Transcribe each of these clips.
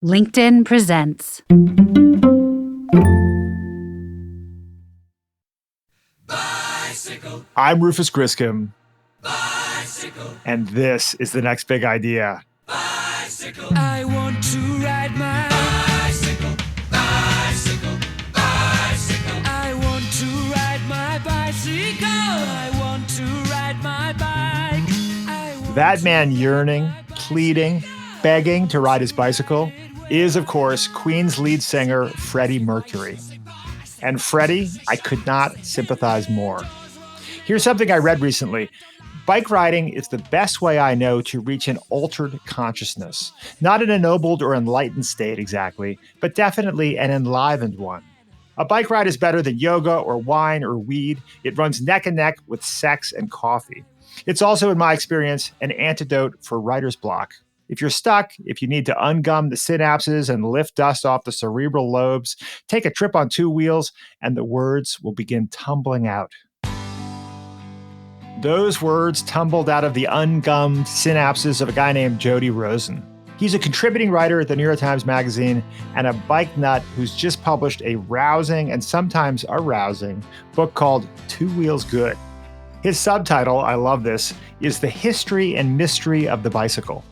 LinkedIn presents. Bicycle. I'm Rufus Griscom. Bicycle. And this is The Next Big Idea. Bicycle. I want to ride my bicycle. Bicycle. Bicycle. I want to ride my bicycle. I want to ride my bike. That man yearning, pleading, begging to ride his bicycle is, of course, Queen's lead singer, Freddie Mercury. And Freddie, I could not sympathize more. Here's something I read recently. Bike riding is the best way I know to reach an altered consciousness. Not an ennobled or enlightened state exactly, but definitely an enlivened one. A bike ride is better than yoga or wine or weed. It runs neck and neck with sex and coffee. It's also, in my experience, an antidote for writer's block. If you're stuck, if you need to ungum the synapses and lift dust off the cerebral lobes, take a trip on two wheels and the words will begin tumbling out. Those words tumbled out of the ungummed synapses of a guy named Jody Rosen. He's a contributing writer at the New York Times Magazine and a bike nut who's just published a rousing and sometimes arousing book called Two Wheels Good. His subtitle, I love this, is The History and Mystery of the Bicycle.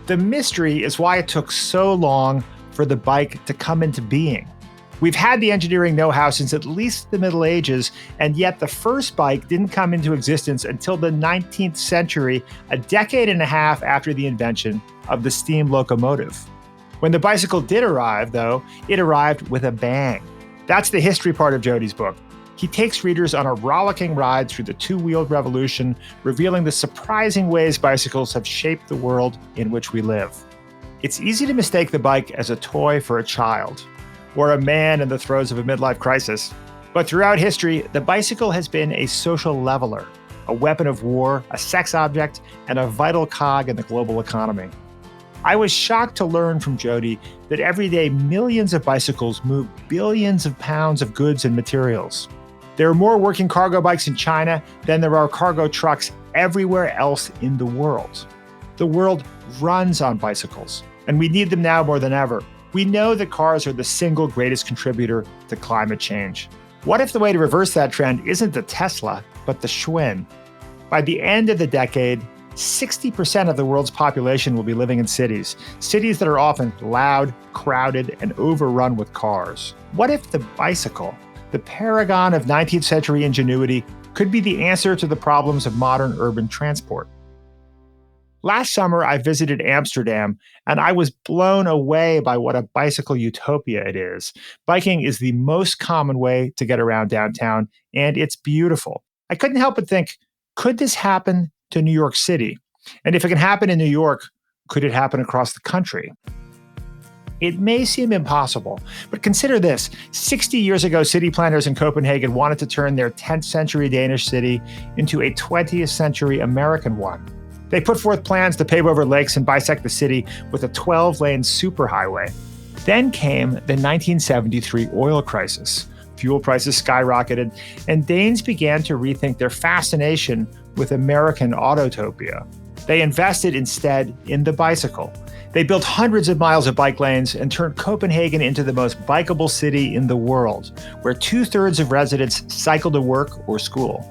The mystery is why it took so long for the bike to come into being. We've had the engineering know-how since at least the Middle Ages, and yet the first bike didn't come into existence until the 19th century, a decade and a half after the invention of the steam locomotive. When the bicycle did arrive, though, it arrived with a bang. That's the history part of Jody's book. He takes readers on a rollicking ride through the two-wheeled revolution, revealing the surprising ways bicycles have shaped the world in which we live. It's easy to mistake the bike as a toy for a child, or a man in the throes of a midlife crisis. But throughout history, the bicycle has been a social leveler, a weapon of war, a sex object, and a vital cog in the global economy. I was shocked to learn from Jody that every day millions of bicycles move billions of pounds of goods and materials. There are more working cargo bikes in China than there are cargo trucks everywhere else in the world. The world runs on bicycles, and we need them now more than ever. We know that cars are the single greatest contributor to climate change. What if the way to reverse that trend isn't the Tesla, but the Schwinn? By the end of the decade, 60% of the world's population will be living in cities that are often loud, crowded, and overrun with cars. What if the bicycle, the paragon of 19th century ingenuity, could be the answer to the problems of modern urban transport? Last summer, I visited Amsterdam, and I was blown away by what a bicycle utopia it is. Biking is the most common way to get around downtown, and it's beautiful. I couldn't help but think, could this happen to New York City? And if it can happen in New York, could it happen across the country? It may seem impossible, but consider this. 60 years ago, city planners in Copenhagen wanted to turn their 10th century Danish city into a 20th century American one. They put forth plans to pave over lakes and bisect the city with a 12-lane superhighway. Then came the 1973 oil crisis. Fuel prices skyrocketed, and Danes began to rethink their fascination with American autotopia. They invested instead in the bicycle. They built hundreds of miles of bike lanes and turned Copenhagen into the most bikeable city in the world, where 2/3 of residents cycle to work or school.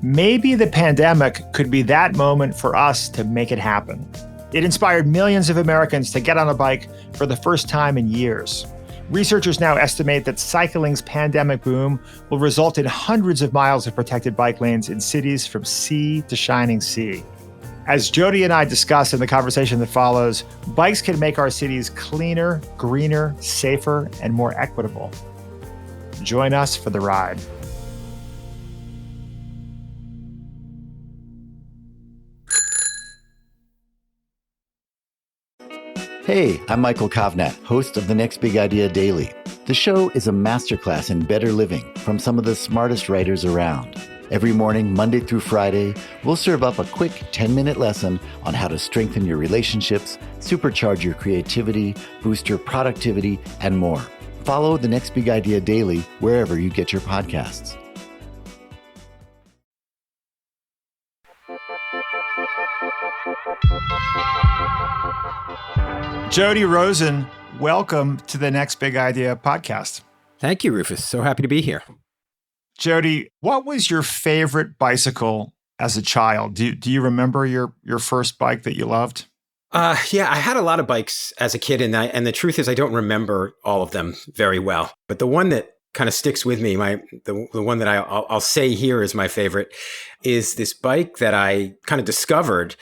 Maybe the pandemic could be that moment for us to make it happen. It inspired millions of Americans to get on a bike for the first time in years. Researchers now estimate that cycling's pandemic boom will result in hundreds of miles of protected bike lanes in cities from sea to shining sea. As Jody and I discuss in the conversation that follows, bikes can make our cities cleaner, greener, safer, and more equitable. Join us for the ride. Hey, I'm Michael Kovnat, host of The Next Big Idea Daily. The show is a masterclass in better living from some of the smartest writers around. Every morning, Monday through Friday, we'll serve up a quick 10-minute lesson on how to strengthen your relationships, supercharge your creativity, boost your productivity, and more. Follow The Next Big Idea Daily wherever you get your podcasts. Jody Rosen, welcome to the Next Big Idea podcast. Thank you, Rufus. So happy to be here. Jody, what was your favorite bicycle as a child? Do you remember your first bike that you loved? Yeah, I had a lot of bikes as a kid, and the truth is I don't remember all of them very well. But the one that kind of sticks with me, the one that I'll say here is my favorite, is this bike that I kind of discovered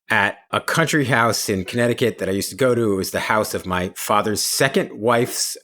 at a country house in Connecticut that I used to go to. It was the house of my father's second wife's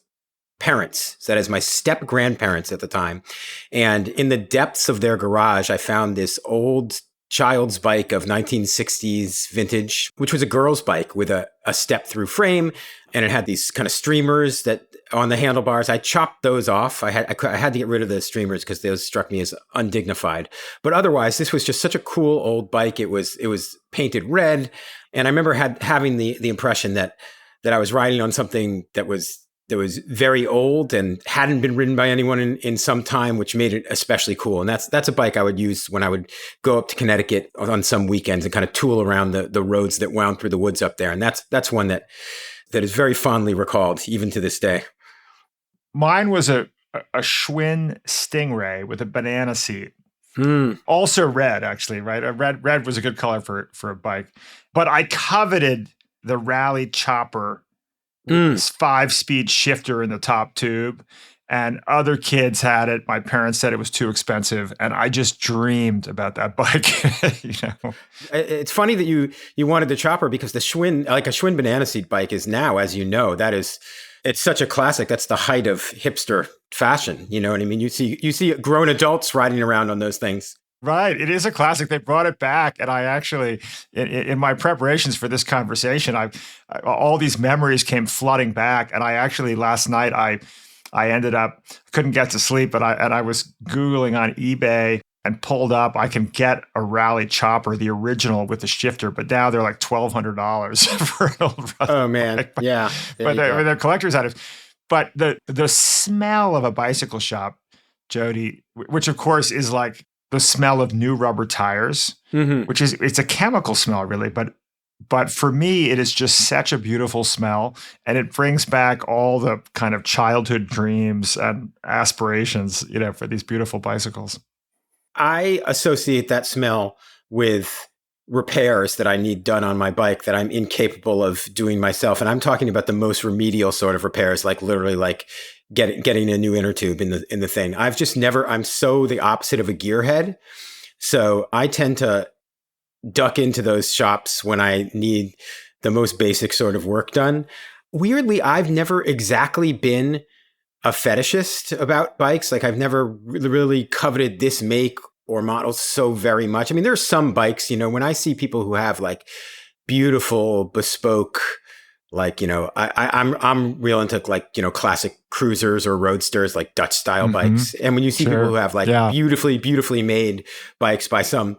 parents, so that is my step grandparents at the time. And in the depths of their garage, I found this old child's bike of 1960s vintage, which was a girl's bike with a step through frame. And it had these kind of streamers that on the handlebars. I chopped those off. I had to get rid of the streamers because those struck me as undignified. But otherwise, this was just such a cool old bike. It was painted red. And I remember having the impression that I was riding on something that was very old and hadn't been ridden by anyone in some time, which made it especially cool. And that's a bike I would use when I would go up to Connecticut on some weekends and kind of tool around the roads that wound through the woods up there. And that's one that is very fondly recalled even to this day. Mine was a Schwinn Stingray with a banana seat. Mm. Also red, actually, right? Red was a good color for a bike. But I coveted the Rally Chopper, this 5-speed shifter in the top tube, and other kids had it. My parents said it was too expensive, and I just dreamed about that bike. It's funny that you wanted the Chopper because the Schwinn, like a Schwinn banana seat bike, is now, as you know, it's such a classic. That's the height of hipster fashion. You know what I mean? You see grown adults riding around on those things. Right. It is a classic. They brought it back. And I actually, in my preparations for this conversation, all these memories came flooding back. And I actually, last night, I ended up, couldn't get to sleep, but I was Googling on eBay and pulled up, I can get a Rally Chopper, the original with the shifter, but now they're like $1,200 for an old Oh man. bike. Yeah. But they're collector's items. But the smell of a bicycle shop, Jody, which of course is like the smell of new rubber tires, which it's a chemical smell really, but for me, it is just such a beautiful smell, and it brings back all the kind of childhood dreams and aspirations, for these beautiful bicycles. I associate that smell with repairs that I need done on my bike that I'm incapable of doing myself. And I'm talking about the most remedial sort of repairs, like literally like getting a new inner tube in the thing. I'm so the opposite of a gearhead. So I tend to duck into those shops when I need the most basic sort of work done. Weirdly, I've never exactly been a fetishist about bikes. Like I've never really coveted this make or model so very much. I mean, there's some bikes, when I see people who have like beautiful bespoke, like, I'm real into like, classic cruisers or roadsters, like Dutch style bikes. And when you see people who have like beautifully made bikes by some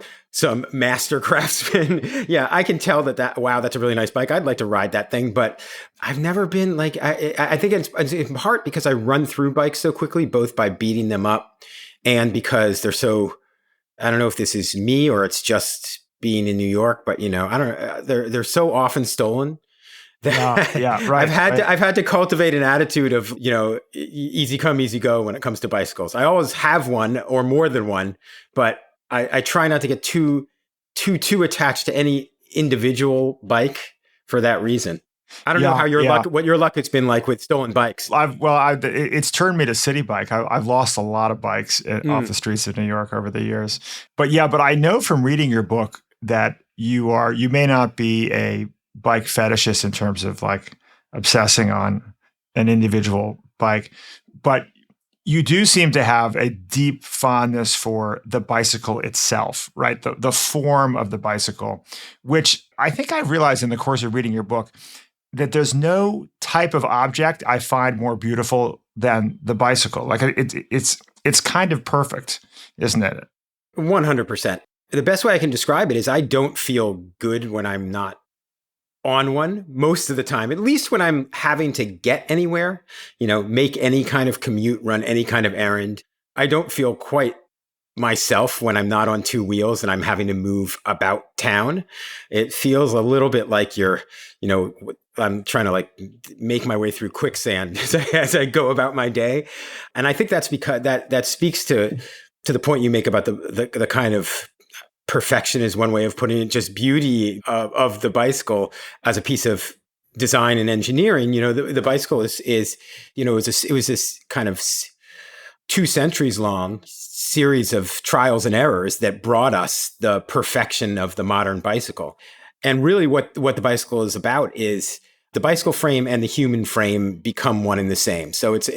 master craftsman, yeah, I can tell wow, that's a really nice bike. I'd like to ride that thing, but I've never been like, I think it's in part because I run through bikes so quickly, both by beating them up and because they're so, I don't know if this is me or it's just being in New York, but I don't know, they're so often stolen. Yeah, right. I've had to cultivate an attitude of, easy come, easy go when it comes to bicycles. I always have one or more than one, but I try not to get too attached to any individual bike for that reason. I don't know how what your luck has been like with stolen bikes. It's turned me to city bike. I've lost a lot of bikes off the streets of New York over the years. But I know from reading your book that you may not be a bike fetishist in terms of like obsessing on an individual bike, but you do seem to have a deep fondness for the bicycle itself, right? The form of the bicycle, which I think I realized in the course of reading your book that there's no type of object I find more beautiful than the bicycle. Like it's kind of perfect, isn't it? 100%. The best way I can describe it is I don't feel good when I'm not on one most of the time, at least when I'm having to get anywhere, make any kind of commute, run any kind of errand. I don't feel quite myself when I'm not on two wheels and I'm having to move about town. It feels a little bit like I'm trying to like make my way through quicksand as I go about my day. And I think that's because that speaks to the point you make about the kind of perfection is one way of putting it, just beauty of the bicycle as a piece of design and engineering. The bicycle is it was this kind of 2 centuries long series of trials and errors that brought us the perfection of the modern bicycle. And really what the bicycle is about is the bicycle frame and the human frame become one and the same. So it's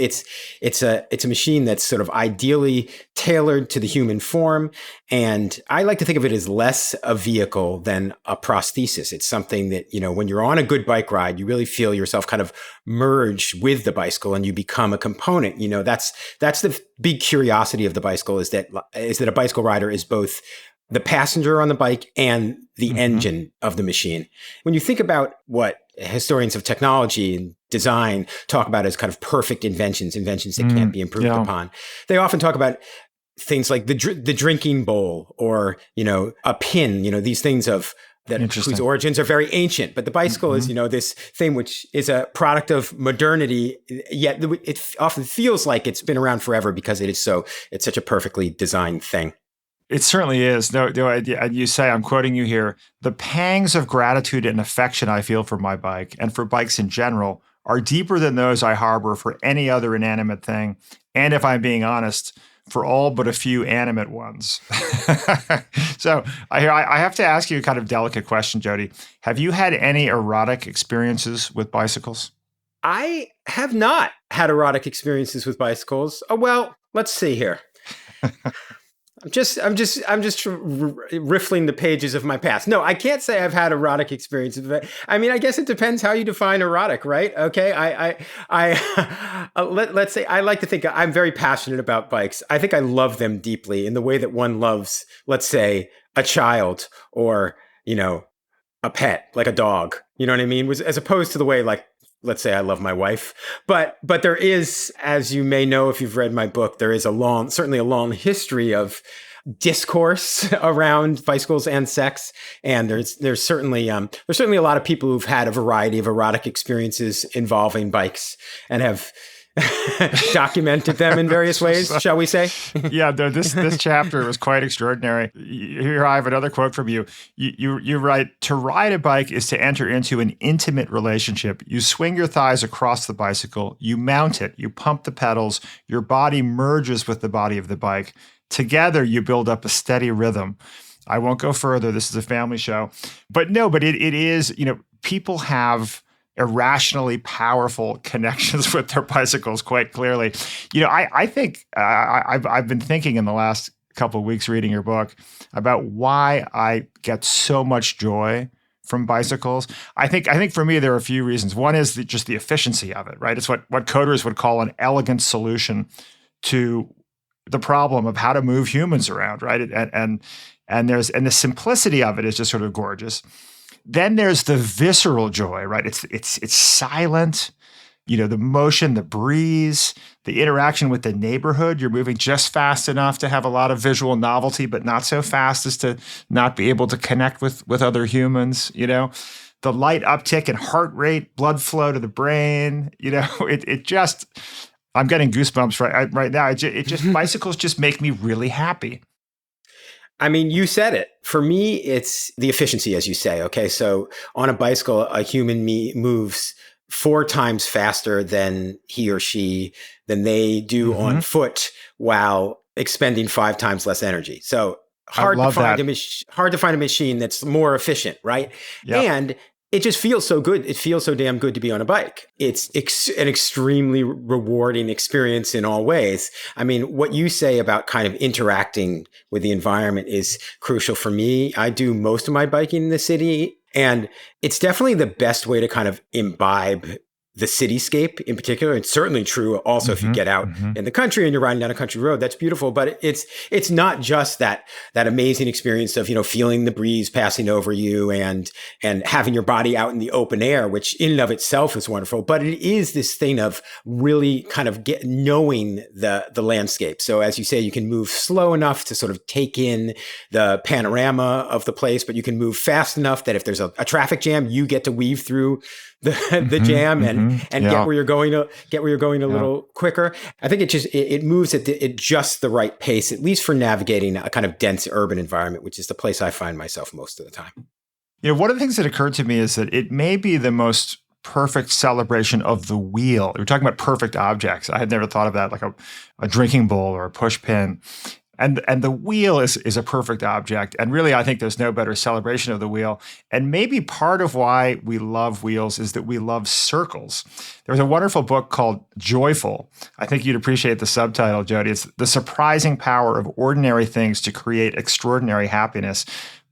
a machine that's sort of ideally tailored to the human form. And I like to think of it as less a vehicle than a prosthesis. It's something that, when you're on a good bike ride, you really feel yourself kind of merge with the bicycle and you become a component. That's the big curiosity of the bicycle is that a bicycle rider is both the passenger on the bike and the engine of the machine. When you think about what historians of technology and design talk about as kind of perfect inventions that can't be improved upon, they often talk about things like the drinking bowl or, a pin, these things whose origins are very ancient. But the bicycle is, this thing which is a product of modernity, yet it often feels like it's been around forever because it's such a perfectly designed thing. It certainly is. No, you say, I'm quoting you here, the pangs of gratitude and affection I feel for my bike and for bikes in general are deeper than those I harbor for any other inanimate thing. And if I'm being honest, for all but a few animate ones. So I have to ask you a kind of delicate question, Jody. Have you had any erotic experiences with bicycles? I have not had erotic experiences with bicycles. Oh, well, let's see here. I'm just riffling the pages of my past. No, I can't say I've had erotic experiences. I mean, I guess it depends how you define erotic, right? Okay, let's say I like to think I'm very passionate about bikes. I think I love them deeply in the way that one loves, let's say, a child or a pet, like a dog. You know what I mean? As opposed to the way like, let's say I love my wife, but there is, as you may know if you've read my book, there is certainly a long history of discourse around bicycles and sex, and there's certainly a lot of people who've had a variety of erotic experiences involving bikes and have documented them in various ways, shall we say? Yeah, this chapter was quite extraordinary. Here I have another quote from you. You write, to ride a bike is to enter into an intimate relationship. You swing your thighs across the bicycle, you mount it, you pump the pedals, your body merges with the body of the bike. Together, you build up a steady rhythm. I won't go further. This is a family show. But it is, people have irrationally powerful connections with their bicycles quite clearly. I think I've been thinking in the last couple of weeks reading your book about why I get so much joy from bicycles. I think for me, there are a few reasons. One is just the efficiency of it, right? It's what coders would call an elegant solution to the problem of how to move humans around, right? And the simplicity of it is just sort of gorgeous. Then there's the visceral joy, right? It's silent, the motion, the breeze, the interaction with the neighborhood. You're moving just fast enough to have a lot of visual novelty, but not so fast as to not be able to connect with other humans, the light uptick in heart rate, blood flow to the brain, it just, I'm getting goosebumps right now. It just bicycles just make me really happy. I mean, you said it. For me, it's the efficiency, as you say. Okay, so on a bicycle, a human moves 4 times faster than he or she than they do on foot, while expending 5 times less energy. So hard to find a machine that's more efficient, right? Yep. And it just feels so good. It feels so damn good to be on a bike. It's an extremely rewarding experience in all ways. I mean, what you say about kind of interacting with the environment is crucial for me. I do most of my biking in the city, and it's definitely the best way to kind of imbibe the cityscape in particular. It's certainly true also if you get out in the country and you're riding down a country road, that's beautiful. But it's not just that amazing experience of, feeling the breeze passing over you and having your body out in the open air, which in and of itself is wonderful. But it is this thing of really kind of knowing the landscape. So as you say, you can move slow enough to sort of take in the panorama of the place, but you can move fast enough that if there's a traffic jam, you get to weave through the jam and get where you're going a little quicker. I think it moves at just the right pace, at least for navigating a kind of dense urban environment, which is the place I find myself most of the time. One of the things that occurred to me is that it may be the most perfect celebration of the wheel. We're talking about perfect objects. I had never thought of that, like a drinking bowl or a push pin. And the wheel is a perfect object. And really, I think there's no better celebration of the wheel. And maybe part of why we love wheels is that we love circles. There's a wonderful book called Joyful. I think you'd appreciate the subtitle, Jody. It's The Surprising Power of Ordinary Things to Create Extraordinary Happiness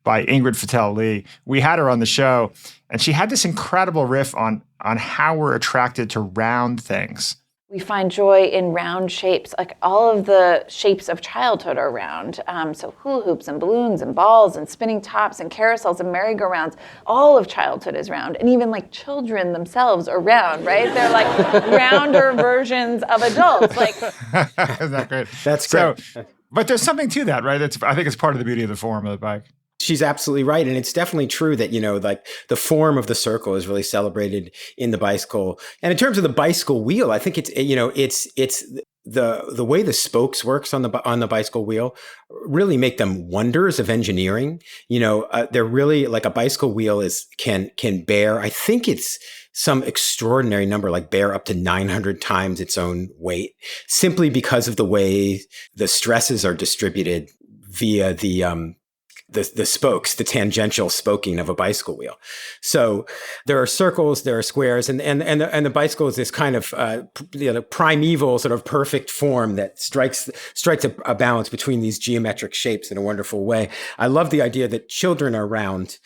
by Ingrid Fattel-Lee. We had her on the show, and she had this incredible riff on how we're attracted to round things. We find joy in round shapes, like all of the shapes of childhood are round. So hula hoops and balloons and balls and spinning tops and carousels and merry-go-rounds, all of childhood is round. And even like children themselves are round, right? They're like rounder versions of adults. Like, isn't that great? That's great. So, but there's something to that, right? I think it's part of the beauty of the form of the bike. She's absolutely right. And it's definitely true that, like the form of the circle is really celebrated in the bicycle. And in terms of the bicycle wheel, I think it's the way the spokes works on the bicycle wheel really make them wonders of engineering. They're really like a bicycle wheel can bear, I think it's some extraordinary number, like bear up to 900 times its own weight, simply because of the way the stresses are distributed via the spokes, the tangential spoking of a bicycle wheel. So there are circles, there are squares, and the bicycle is this kind of primeval sort of perfect form that strikes a balance between these geometric shapes in a wonderful way. I love the idea that children are round.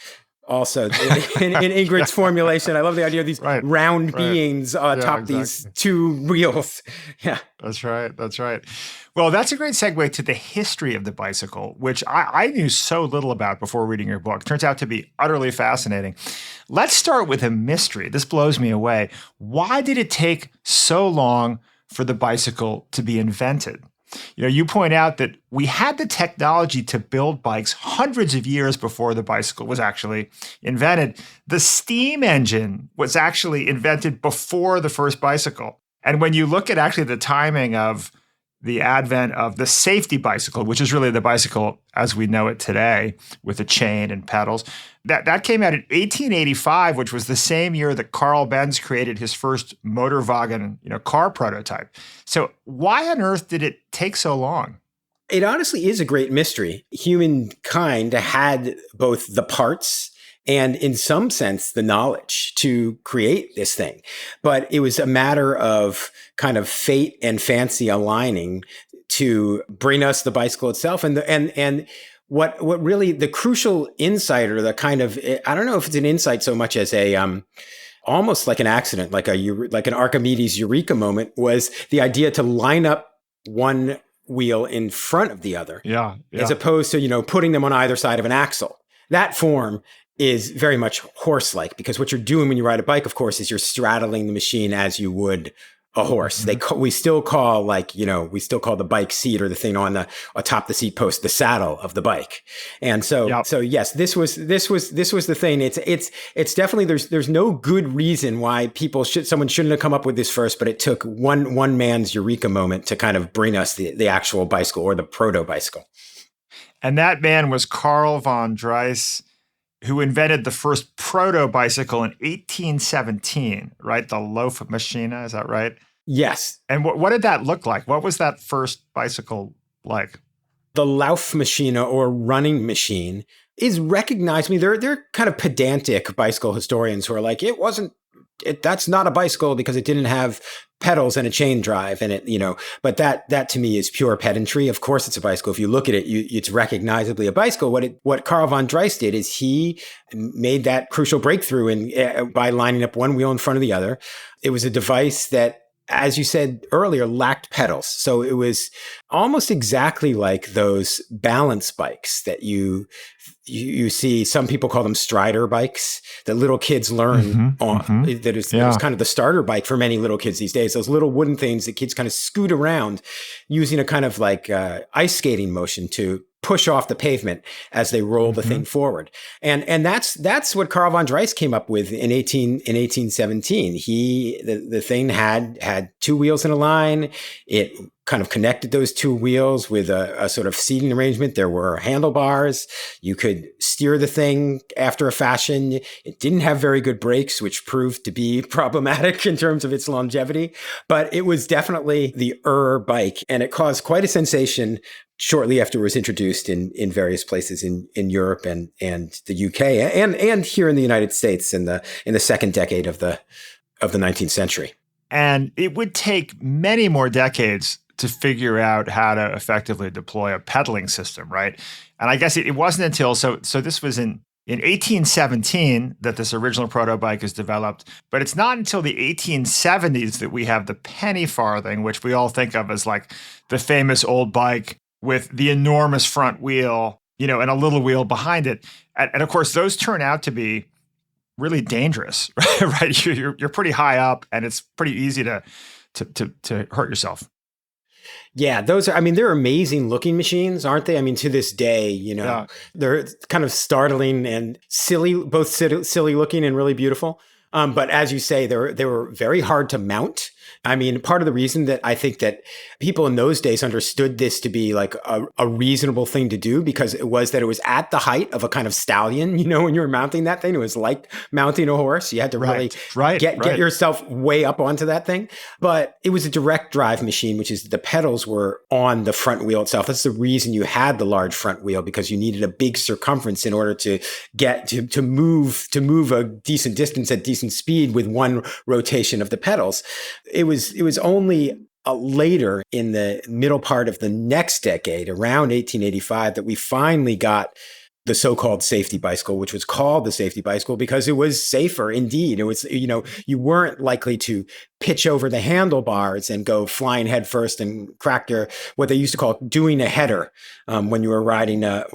Also, in Ingrid's formulation, I love the idea of these round beings atop these two wheels. Yeah, that's right. Well, that's a great segue to the history of the bicycle, which I knew so little about before reading your book. Turns out to be utterly fascinating. Let's start with a mystery. This blows me away. Why did it take so long for the bicycle to be invented? You point out that we had the technology to build bikes hundreds of years before the bicycle was actually invented. The steam engine was actually invented before the first bicycle. And when you look at actually the timing of the advent of the safety bicycle, which is really the bicycle as we know it today with a chain and pedals, that came out in 1885, which was the same year that Carl Benz created his first Motorwagen, car prototype. So why on earth did it take so long? It honestly is a great mystery. Humankind had both the parts and in some sense, the knowledge to create this thing. But it was a matter of kind of fate and fancy aligning to bring us the bicycle itself. And what really the crucial insight, or the kind of, I don't know if it's an insight so much as a almost like an accident, like an Archimedes eureka moment, was the idea to line up one wheel in front of the other, as opposed to putting them on either side of an axle. That form is very much horse-like, because what you're doing when you ride a bike, of course, is you're straddling the machine as you would a horse. We still call the bike seat, or the thing on the atop the seat post, the saddle of the bike. And so yes, this was the thing. It's definitely, there's no good reason why someone shouldn't have come up with this first, but it took one man's eureka moment to kind of bring us the actual bicycle, or the proto bicycle. And that man was Carl von Drais, who invented the first proto-bicycle in 1817, right? The Laufmaschine, is that right? Yes. And what did that look like? What was that first bicycle like? The Laufmaschine, or running machine, is recognized. I mean, they're kind of pedantic bicycle historians who are like, it wasn't that's not a bicycle because it didn't have pedals and a chain drive and but that to me is pure pedantry. Of course it's a bicycle. If you look at it, it's recognizably a bicycle. What Carl von Drais did is he made that crucial breakthrough by lining up one wheel in front of the other. It was a device that, as you said earlier, lacked pedals. So it was almost exactly like those balance bikes that you see. Some people call them strider bikes that little kids learn on. That is kind of the starter bike for many little kids these days. Those little wooden things that kids kind of scoot around using a kind of like ice skating motion to push off the pavement as they roll the thing forward. And that's what Carl von Drais came up with in 1817. The thing had two wheels in a line. It kind of connected those two wheels with a sort of seating arrangement. There were handlebars. You could steer the thing after a fashion. It didn't have very good brakes, which proved to be problematic in terms of its longevity, but it was definitely the bike, and it caused quite a sensation shortly after it was introduced in various places in Europe and the UK and here in the United States in the second decade of the 19th century. And it would take many more decades to figure out how to effectively deploy a pedaling system, right? And I guess it wasn't until, so this was in 1817 that this original proto bike is developed, but it's not until the 1870s that we have the penny farthing, which we all think of as like the famous old bike with the enormous front wheel, and a little wheel behind it. And of course, those turn out to be really dangerous, right? You're pretty high up, and it's pretty easy to hurt yourself. Yeah, they're amazing looking machines, aren't they? I mean, to this day, they're kind of startling and silly, both silly looking and really beautiful. But as you say, they were very hard to mount. I mean, part of the reason that I think that people in those days understood this to be like a reasonable thing to do, because it was at the height of a kind of stallion. When you were mounting that thing, it was like mounting a horse. You had to really get yourself way up onto that thing. But it was a direct drive machine, which is the pedals were on the front wheel itself. That's the reason you had the large front wheel, because you needed a big circumference in order to get to move a decent distance at decent speed with one rotation of the pedals. It was only later in the middle part of the next decade, around 1885, that we finally got the so-called safety bicycle, which was called the safety bicycle because it was safer indeed. It was, you weren't likely to pitch over the handlebars and go flying head first and crack what they used to call doing a header when you were riding a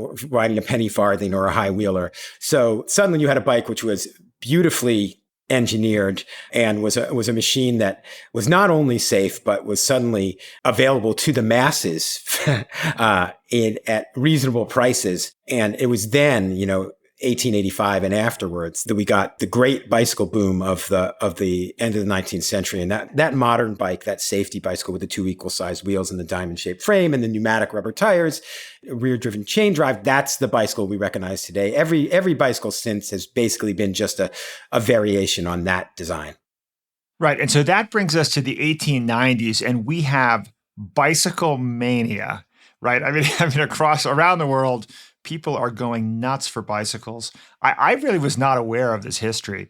penny farthing or a high wheeler. So suddenly you had a bike which was beautifully engineered and was a machine that was not only safe, but was suddenly available to the masses at reasonable prices. And it was then, 1885 and afterwards that we got the great bicycle boom of the end of the 19th century. And that modern bike, that safety bicycle with the two equal sized wheels and the diamond shaped frame and the pneumatic rubber tires, rear driven chain drive, that's the bicycle we recognize today. Every bicycle since has basically been just a variation on that design. Right. And so that brings us to the 1890s, and we have bicycle mania, right? I mean, around the world, people are going nuts for bicycles. I really was not aware of this history.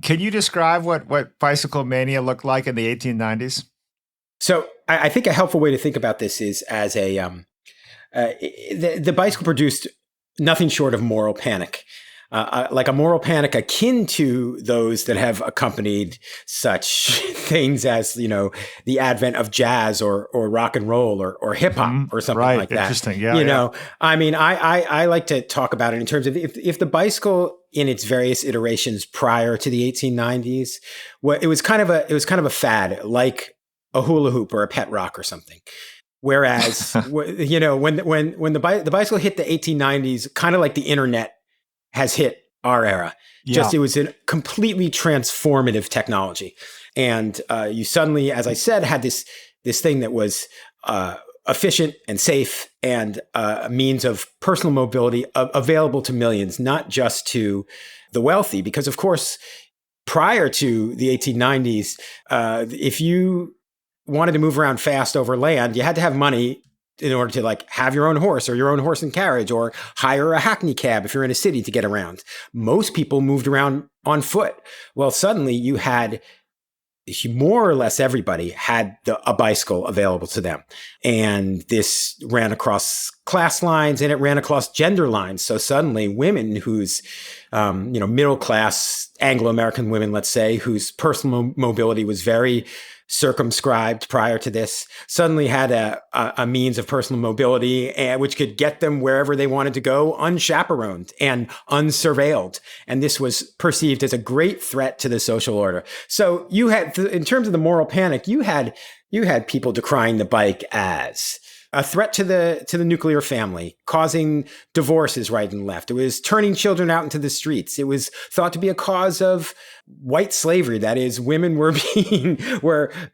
Can you describe what bicycle mania looked like in the 1890s? So I think a helpful way to think about this is as the bicycle produced nothing short of moral panic. Like a moral panic akin to those that have accompanied such things as, the advent of jazz or rock and roll or hip hop or something like that. Interesting. Yeah. I mean, I like to talk about it in terms of if the bicycle in its various iterations prior to the 1890s, it was kind of a fad, like a hula hoop or a pet rock or something. Whereas, when the bicycle hit the 1890s, kind of like the internet has hit our era. Yeah. It was a completely transformative technology. And you suddenly, as I said, had this thing that was efficient and safe and a means of personal mobility available to millions, not just to the wealthy. Because, of course, prior to the 1890s, if you wanted to move around fast over land, you had to have money in order to like have your own horse or your own horse and carriage or hire a hackney cab if you're in a city to get around. Most people moved around on foot. Well, suddenly you had more or less everybody had a bicycle available to them. And this ran across class lines and it ran across gender lines. So suddenly women whose, middle class Anglo-American women, let's say, whose personal mobility was very circumscribed prior to this, suddenly had a means of personal mobility which could get them wherever they wanted to go unchaperoned and unsurveilled. And this was perceived as a great threat to the social order. So you had, in terms of the moral panic, you had people decrying the bike as a threat to the nuclear family, causing divorces right and left. It was turning children out into the streets. It was thought to be a cause of white slavery. That is, women were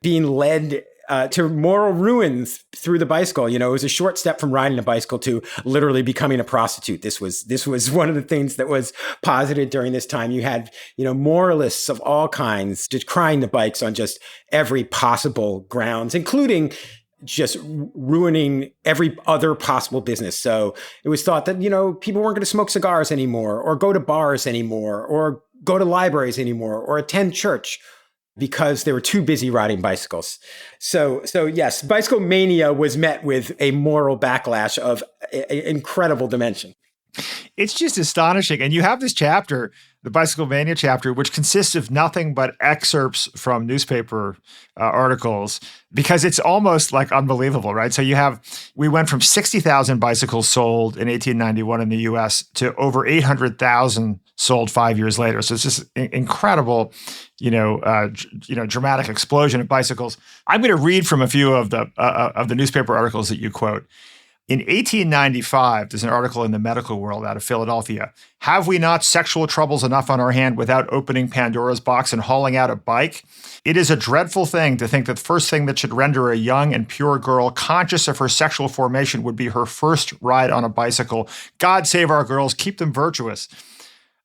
being led to moral ruins through the bicycle. It was a short step from riding a bicycle to literally becoming a prostitute. This was one of the things that was posited during this time. You had, moralists of all kinds decrying the bikes on just every possible grounds, including just ruining every other possible business. So it was thought that, people weren't going to smoke cigars anymore or go to bars anymore or go to libraries anymore or attend church because they were too busy riding bicycles. So yes, bicycle mania was met with a moral backlash of incredible dimension. It's just astonishing. And you have this chapter, the Bicycle Mania chapter, which consists of nothing but excerpts from newspaper articles, because it's almost like unbelievable, right? So we went from 60,000 bicycles sold in 1891 in the US to over 800,000 sold 5 years later. So it's just incredible, dramatic explosion of bicycles. I'm going to read from a few of the newspaper articles that you quote. In 1895, there's an article in the Medical World out of Philadelphia. Have we not sexual troubles enough on our hand without opening Pandora's box and hauling out a bike? It is a dreadful thing to think that the first thing that should render a young and pure girl conscious of her sexual formation would be her first ride on a bicycle. God save our girls, keep them virtuous.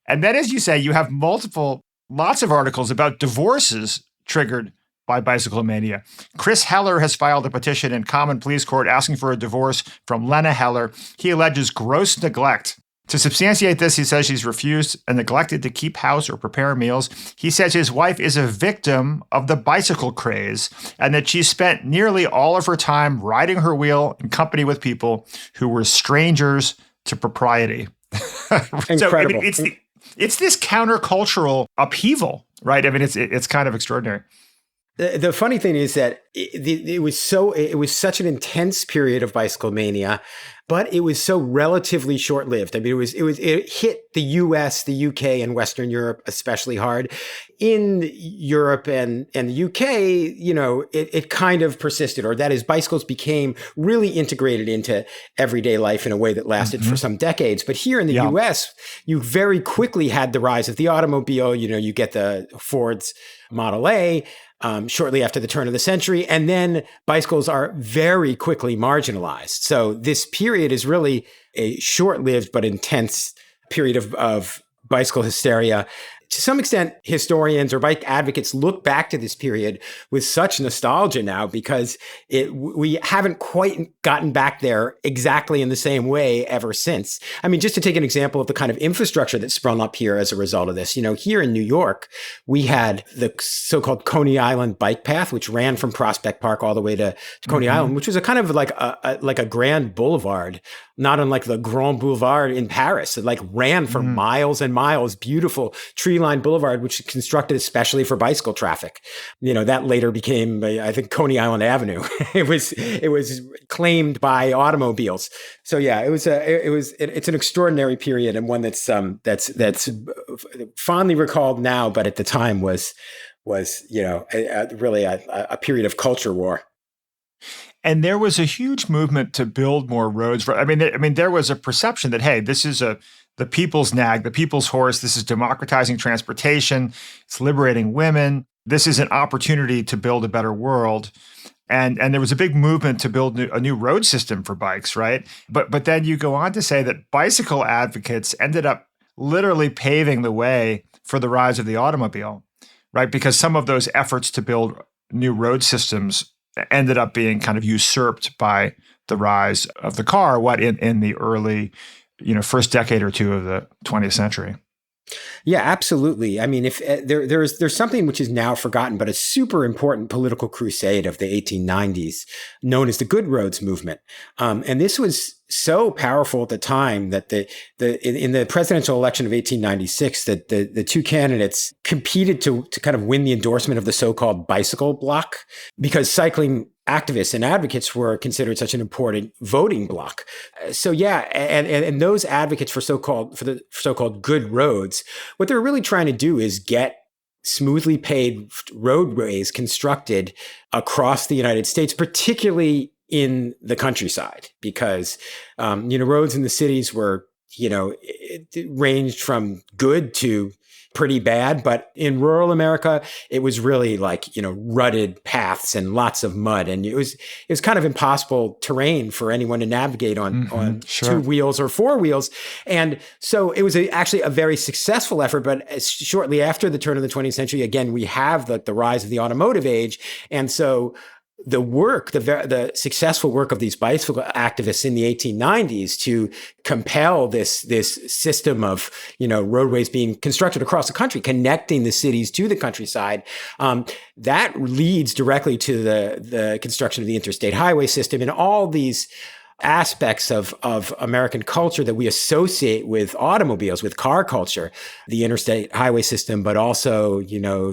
And then, as you say, you have lots of articles about divorces triggered by bicycle mania. Chris Heller has filed a petition in Common Pleas Court asking for a divorce from Lena Heller. He alleges gross neglect. To substantiate this, he says she's refused and neglected to keep house or prepare meals. He says his wife is a victim of the bicycle craze and that she spent nearly all of her time riding her wheel in company with people who were strangers to propriety. Incredible. It's this countercultural upheaval, right? I mean, it's kind of extraordinary. The funny thing is that it was such an intense period of bicycle mania, but it was so relatively short-lived. I mean, it hit the US, the UK, and Western Europe especially hard. In Europe and the UK, it kind of persisted, or that is, bicycles became really integrated into everyday life in a way that lasted for some decades. But here in the US, you very quickly had the rise of the automobile. You get the Ford's Model A. Shortly after the turn of the century. And then bicycles are very quickly marginalized. So this period is really a short-lived but intense period of bicycle hysteria. To some extent, historians or bike advocates look back to this period with such nostalgia now because we haven't quite gotten back there exactly in the same way ever since. I mean, just to take an example of the kind of infrastructure that sprung up here as a result of this, here in New York, we had the so-called Coney Island bike path, which ran from Prospect Park all the way to Coney Island, which was a kind of like a grand boulevard, not unlike the Grand Boulevard in Paris. It ran for miles and miles, beautiful tree-lined boulevard, which is constructed especially for bicycle traffic. That later became, I think, Coney Island Avenue. It was claimed by automobiles. So yeah, it's an extraordinary period and one that's fondly recalled now, but at the time was really a period of culture war. And there was a huge movement to build more roads. There was a perception that, hey, this is the people's nag, the people's horse. This is democratizing transportation. It's liberating women. This is an opportunity to build a better world. And there was a big movement to build a new road system for bikes, right? But then you go on to say that bicycle advocates ended up literally paving the way for the rise of the automobile, right? Because some of those efforts to build new road systems ended up being kind of usurped by the rise of the car, in the early, first decade or two of the 20th century. Yeah, absolutely. I mean, if there's something which is now forgotten, but a super important political crusade of the 1890s, known as the Good Roads movement, and this was so powerful at the time that in the presidential election of 1896, that the two candidates competed to kind of win the endorsement of the so-called bicycle bloc, because cycling activists and advocates were considered such an important voting bloc. So yeah, and those advocates for the so-called good roads, what they're really trying to do is get smoothly paved roadways constructed across the United States, particularly in the countryside, because roads in the cities were, it ranged from good to pretty bad, but in rural America, it was really like, rutted paths and lots of mud. And it was kind of impossible terrain for anyone to navigate on sure. 2 wheels or 4 wheels. And so it was actually a very successful effort. But shortly after the turn of the 20th century, again, we have the rise of the automotive age. And so the successful work of these bicycle activists in the 1890s to compel this system of, roadways being constructed across the country, connecting the cities to the countryside, that leads directly to the construction of the interstate highway system and all these aspects of American culture that we associate with automobiles, with car culture, the interstate highway system, but also,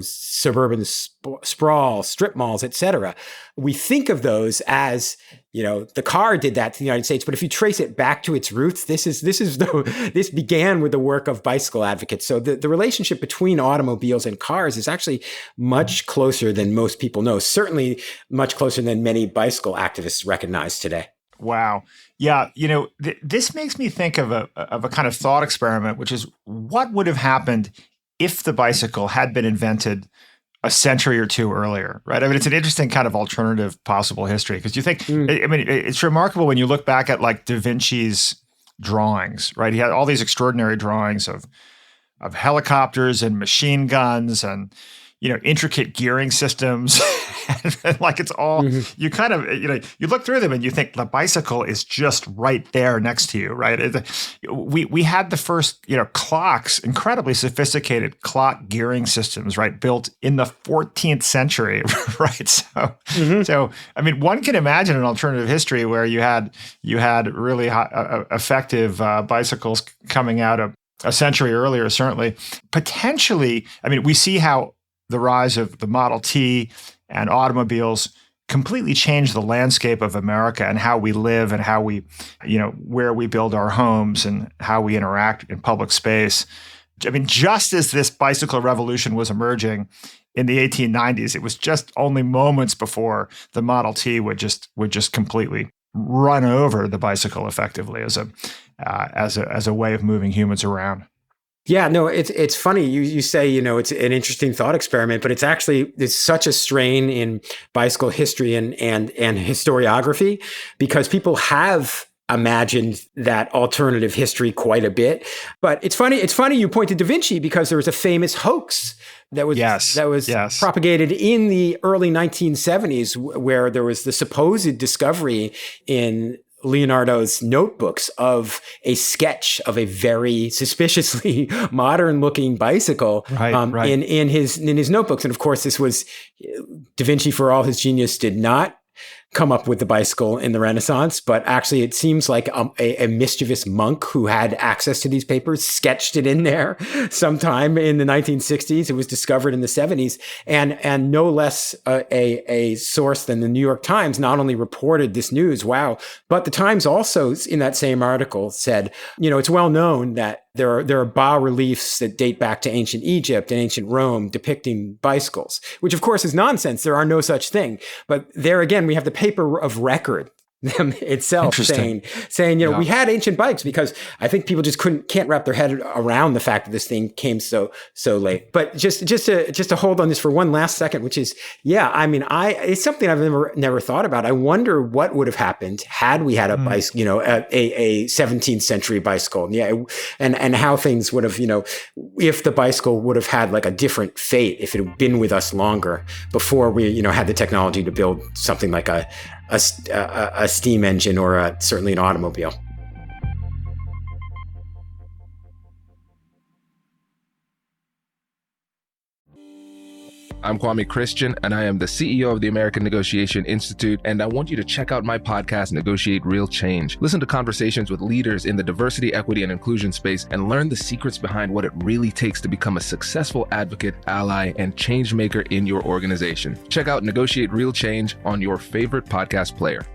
suburban sprawl, strip malls, et cetera. We think of those as, the car did that to the United States. But if you trace it back to its roots, this began with the work of bicycle advocates. So the relationship between automobiles and cars is actually much closer than most people know, certainly much closer than many bicycle activists recognize today. Wow. Yeah. This makes me think of a kind of thought experiment, which is what would have happened if the bicycle had been invented a century or two earlier, right? I mean, it's an interesting kind of alternative possible history, because you think, it's remarkable when you look back at like Da Vinci's drawings, right? He had all these extraordinary drawings of helicopters and machine guns and, intricate gearing systems. And like it's all, you kind of, you look through them and you think the bicycle is just right there next to you, right? We had the first, clocks, incredibly sophisticated clock gearing systems, right? Built in the 14th century, right? So, I mean, one can imagine an alternative history where you had really effective bicycles coming out a century earlier, certainly. Potentially, I mean, we see how the rise of the Model T and automobiles completely changed the landscape of America and how we live and how we, where we build our homes and how we interact in public space. I mean, just as this bicycle revolution was emerging in the 1890s, it was just only moments before the Model T would just completely run over the bicycle effectively as a way of moving humans around. Yeah, no, it's funny. You say, it's an interesting thought experiment, but it's such a strain in bicycle history and historiography, because people have imagined that alternative history quite a bit. But it's funny you point to Da Vinci, because there was a famous hoax that was propagated in the early 1970s, where there was the supposed discovery in Leonardo's notebooks of a sketch of a very suspiciously modern-looking bicycle in his notebooks. And of course, this was Da Vinci, for all his genius, did not come up with the bicycle in the Renaissance, but actually it seems like a mischievous monk who had access to these papers sketched it in there sometime in the 1960s. It was discovered in the 70s, and no less a source than the New York Times not only reported this news, but the Times also in that same article said, it's well known that there are bas-reliefs that date back to ancient Egypt and ancient Rome depicting bicycles, which of course is nonsense. There are no such thing. But there again, we have the paper of record them itself, saying, we had ancient bikes, because I think people just can't wrap their head around the fact that this thing came so late. But just to hold on this for one last second, which is, it's something I've never thought about. I wonder what would have happened had we had a bicycle, a 17th century bicycle, and how things would have, if the bicycle would have had like a different fate if it had been with us longer before we, had the technology to build something like a steam engine or certainly an automobile. I'm Kwame Christian, and I am the CEO of the American Negotiation Institute, and I want you to check out my podcast, Negotiate Real Change. Listen to conversations with leaders in the diversity, equity, and inclusion space, and learn the secrets behind what it really takes to become a successful advocate, ally, and change maker in your organization. Check out Negotiate Real Change on your favorite podcast player.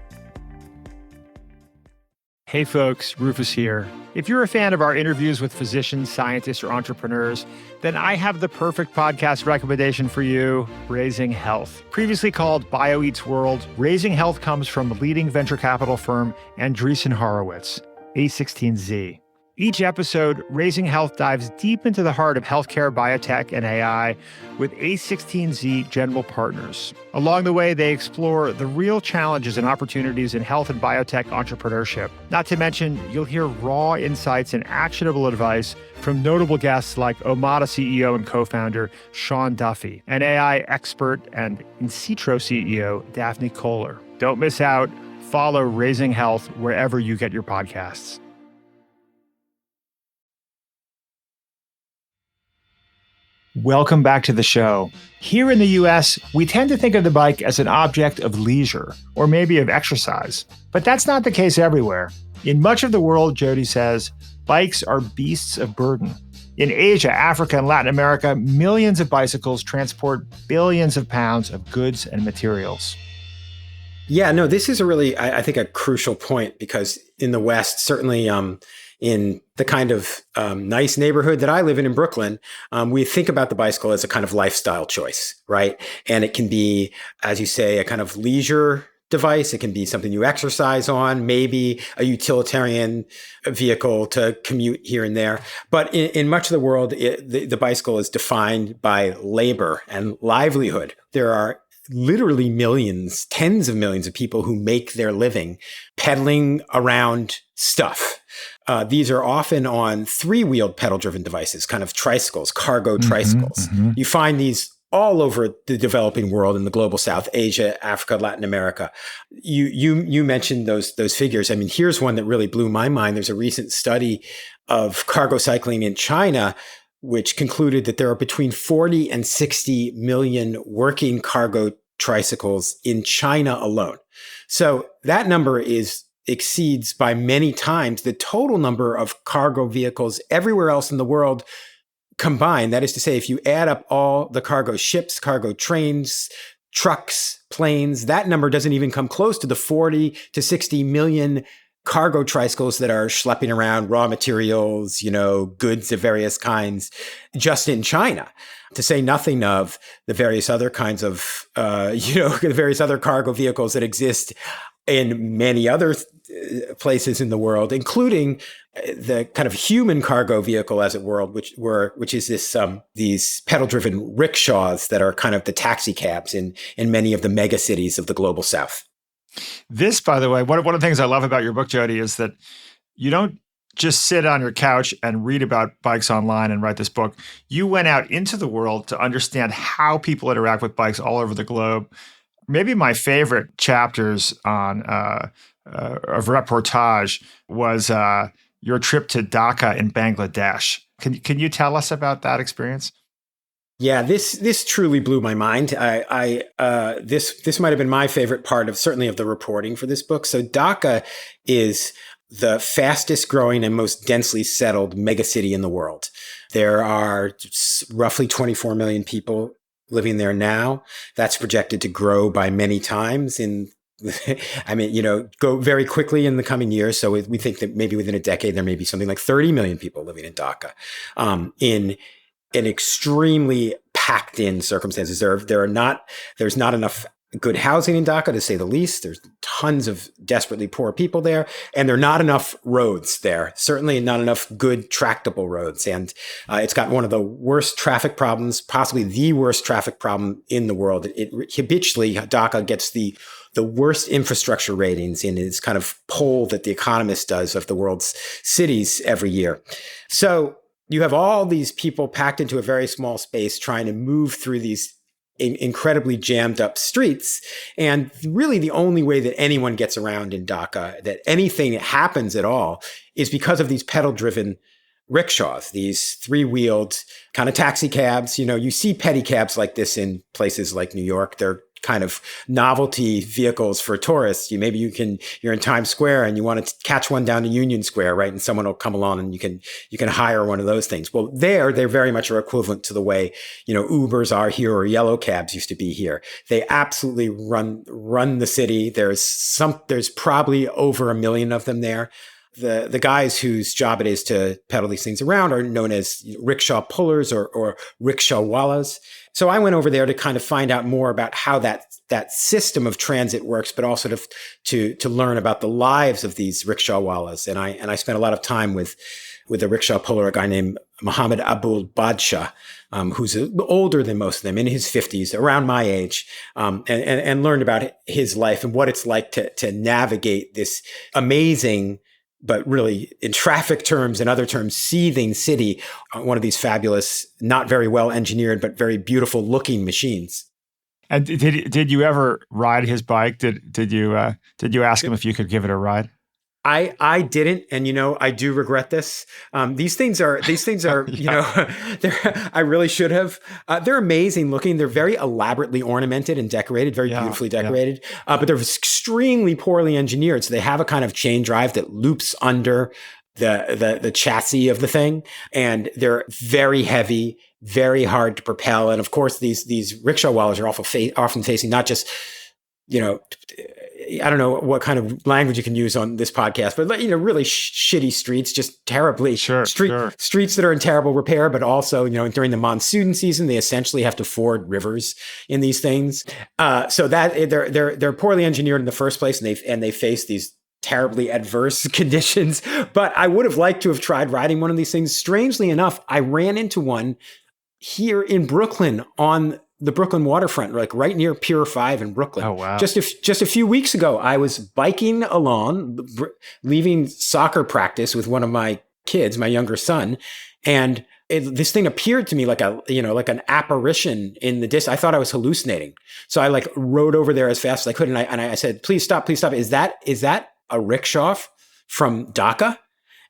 Hey folks, Rufus here. If you're a fan of our interviews with physicians, scientists, or entrepreneurs, then I have the perfect podcast recommendation for you, Raising Health. Previously called BioEats World, Raising Health comes from leading venture capital firm Andreessen Horowitz, A16Z. Each episode, Raising Health dives deep into the heart of healthcare, biotech, and AI with A16Z general partners. Along the way, they explore the real challenges and opportunities in health and biotech entrepreneurship. Not to mention, you'll hear raw insights and actionable advice from notable guests like Omada CEO and co-founder Sean Duffy, and AI expert and In-Sitro CEO Daphne Kohler. Don't miss out. Follow Raising Health wherever you get your podcasts. Welcome back to the show. Here in the US, we tend to think of the bike as an object of leisure, or maybe of exercise. But that's not the case everywhere. In much of the world, Jody says, bikes are beasts of burden. In Asia, Africa, and Latin America, millions of bicycles transport billions of pounds of goods and materials. Yeah, no, this is a really, I think, a crucial point, because in the West, certainly in the kind of nice neighborhood that I live in Brooklyn, we think about the bicycle as a kind of lifestyle choice, right? And it can be, as you say, a kind of leisure device. It can be something you exercise on, maybe a utilitarian vehicle to commute here and there. But in much of the world, the bicycle is defined by labor and livelihood. There are literally millions, tens of millions of people who make their living pedaling around stuff. These are often on three-wheeled pedal-driven devices, kind of tricycles, cargo tricycles. You find these all over the developing world in the global South, Asia, Africa, Latin America. You mentioned those figures. I mean, here's one that really blew my mind. There's a recent study of cargo cycling in China, which concluded that there are between 40 and 60 million working cargo tricycles in China alone. So that number exceeds by many times the total number of cargo vehicles everywhere else in the world combined. That is to say, if you add up all the cargo ships, cargo trains, trucks, planes, that number doesn't even come close to the 40 to 60 million cargo tricycles that are schlepping around raw materials, goods of various kinds just in China, to say nothing of the various other kinds of, the various other cargo vehicles that exist in many other places in the world, including the kind of human cargo vehicle, as it were, which is these pedal-driven rickshaws that are kind of the taxi cabs in many of the mega cities of the global South. This, by the way, one of the things I love about your book, Jody, is that you don't just sit on your couch and read about bikes online and write this book. You went out into the world to understand how people interact with bikes all over the globe. Maybe my favorite chapters on of reportage was your trip to Dhaka in Bangladesh. Can you tell us about that experience? Yeah, this truly blew my mind. This might have been my favorite part of the reporting for this book. So Dhaka is the fastest growing and most densely settled megacity in the world. There are roughly 24 million people living there now. That's projected to grow by many times go very quickly in the coming years. So we think that maybe within a decade, there may be something like 30 million people living in Dhaka, in extremely packed in circumstances. There's not enough good housing in Dhaka, to say the least. There's tons of desperately poor people there, and there are not enough roads there. Certainly not enough good tractable roads. And it's got one of the worst traffic problems, possibly the worst traffic problem in the world. It habitually, Dhaka gets the worst infrastructure ratings in its kind of poll that The Economist does of the world's cities every year. So you have all these people packed into a very small space trying to move through these incredibly jammed up streets. And really the only way that anyone gets around in Dhaka, that anything happens at all, is because of these pedal-driven rickshaws, these three-wheeled kind of taxi cabs. You know, you see pedicabs like this in places like New York. They're kind of novelty vehicles for tourists. You're in Times Square and you want to catch one down to Union Square, right? And someone will come along and you can hire one of those things. Well, they're very much are equivalent to the way, Ubers are here or yellow cabs used to be here. They absolutely run the city. There's probably over 1 million of them there. The guys whose job it is to pedal these things around are known as rickshaw pullers or rickshawallas. So I went over there to kind of find out more about how that system of transit works, but also to learn about the lives of these rickshawallas. And I spent a lot of time with a rickshaw puller, a guy named Mohammed Abul Badshah, who's older than most of them, in his 50s, around my age, and learned about his life and what it's like to navigate this amazing, but really in traffic terms and other terms, seething city, one of these fabulous, not very well engineered, but very beautiful looking machines. And did you ever ride his bike? Did you ask him if you could give it a ride? I didn't, and I do regret this. These things are I really should have. They're amazing looking. They're very elaborately ornamented and decorated, very beautifully decorated. But they're extremely poorly engineered. So they have a kind of chain drive that loops under the chassis of the thing, and they're very heavy, very hard to propel. And of course, these rickshaw wallas are often facing not just I don't know what kind of language you can use on this podcast, but really shitty streets, just terribly streets that are in terrible repair. But also, during the monsoon season, they essentially have to ford rivers in these things. So that they're poorly engineered in the first place, and they face these terribly adverse conditions. But I would have liked to have tried riding one of these things. Strangely enough, I ran into one here in Brooklyn on the Brooklyn waterfront, like right near Pier 5 in Brooklyn. Oh, wow. Just a few weeks ago, I was biking along, leaving soccer practice with one of my kids, my younger son, and this thing appeared to me like an apparition in the distance. I thought I was hallucinating. So I rode over there as fast as I could. And I said, please stop. Is that a rickshaw from Dhaka?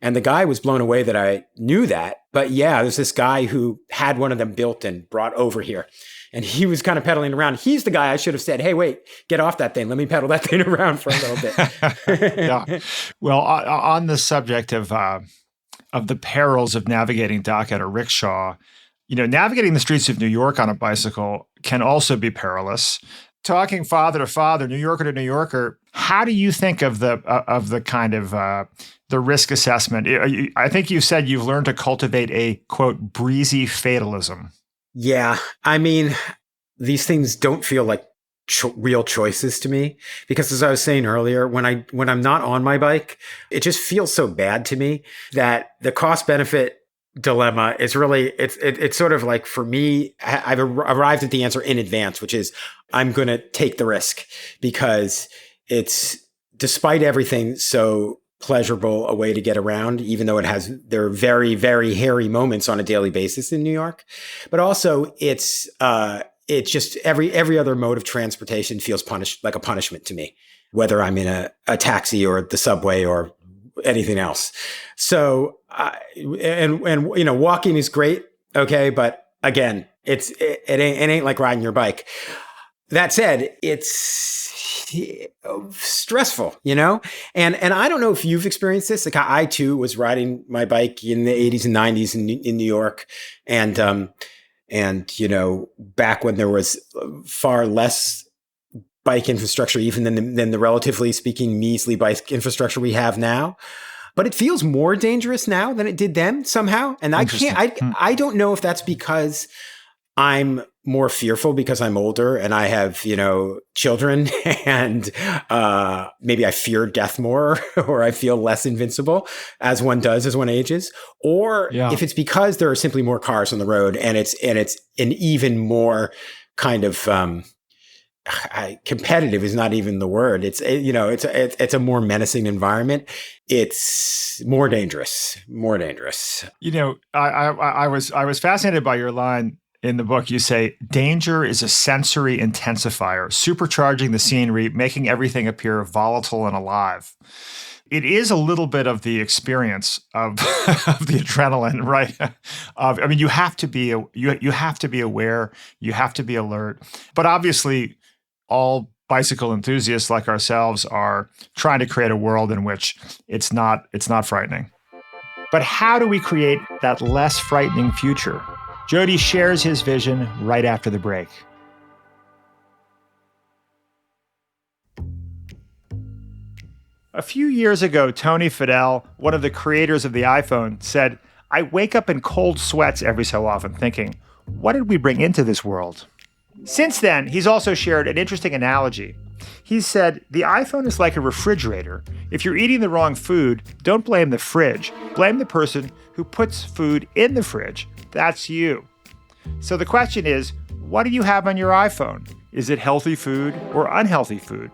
And the guy was blown away that I knew that. But yeah, there's this guy who had one of them built and brought over here. And he was kind of pedaling around. He's the guy I should have said, hey, wait, get off that thing. Let me pedal that thing around for a little bit. Yeah. Well, on the subject of the perils of navigating Dhaka at a rickshaw, navigating the streets of New York on a bicycle can also be perilous. Talking father to father, New Yorker to New Yorker, how do you think of the kind of the risk assessment? I think you said you've learned to cultivate a, quote, breezy fatalism. Yeah. I mean, these things don't feel like real choices to me, because as I was saying earlier, when I'm not on my bike, it just feels so bad to me that the cost benefit dilemma is really, it's sort of like, for me, I've arrived at the answer in advance, which is I'm going to take the risk because it's, despite everything, so pleasurable a way to get around, even though there are very, very hairy moments on a daily basis in New York. But also it's just every other mode of transportation feels like a punishment to me, whether I'm in a taxi or the subway or anything else. So, walking is great. Okay. But again, it ain't like riding your bike. That said, it's stressful, and I don't know if you've experienced this. Like I too was riding my bike in the 80s and 90s in New York, and back when there was far less bike infrastructure even than the relatively speaking measly bike infrastructure we have now. But it feels more dangerous now than it did then somehow, and I don't know if that's because I'm more fearful because I'm older and I have, children and maybe I fear death more or I feel less invincible as one does as one ages. Or if it's because there are simply more cars on the road and it's an even more kind of competitive is not even the word. It's a more menacing environment. It's more dangerous. I was fascinated by your line in the book. You say danger is a sensory intensifier, supercharging the scenery, making everything appear volatile and alive. It is a little bit of the experience of, of the adrenaline, right? You have to be you have to be aware, you have to be alert. But obviously, all bicycle enthusiasts like ourselves are trying to create a world in which it's not frightening. But how do we create that less frightening future? Jody shares his vision right after the break. A few years ago, Tony Fadell, one of the creators of the iPhone, said, "I wake up in cold sweats every so often thinking, what did we bring into this world?" Since then, he's also shared an interesting analogy. He said, the iPhone is like a refrigerator. If you're eating the wrong food, don't blame the fridge. Blame the person who puts food in the fridge. That's you. So the question is, what do you have on your iPhone? Is it healthy food or unhealthy food?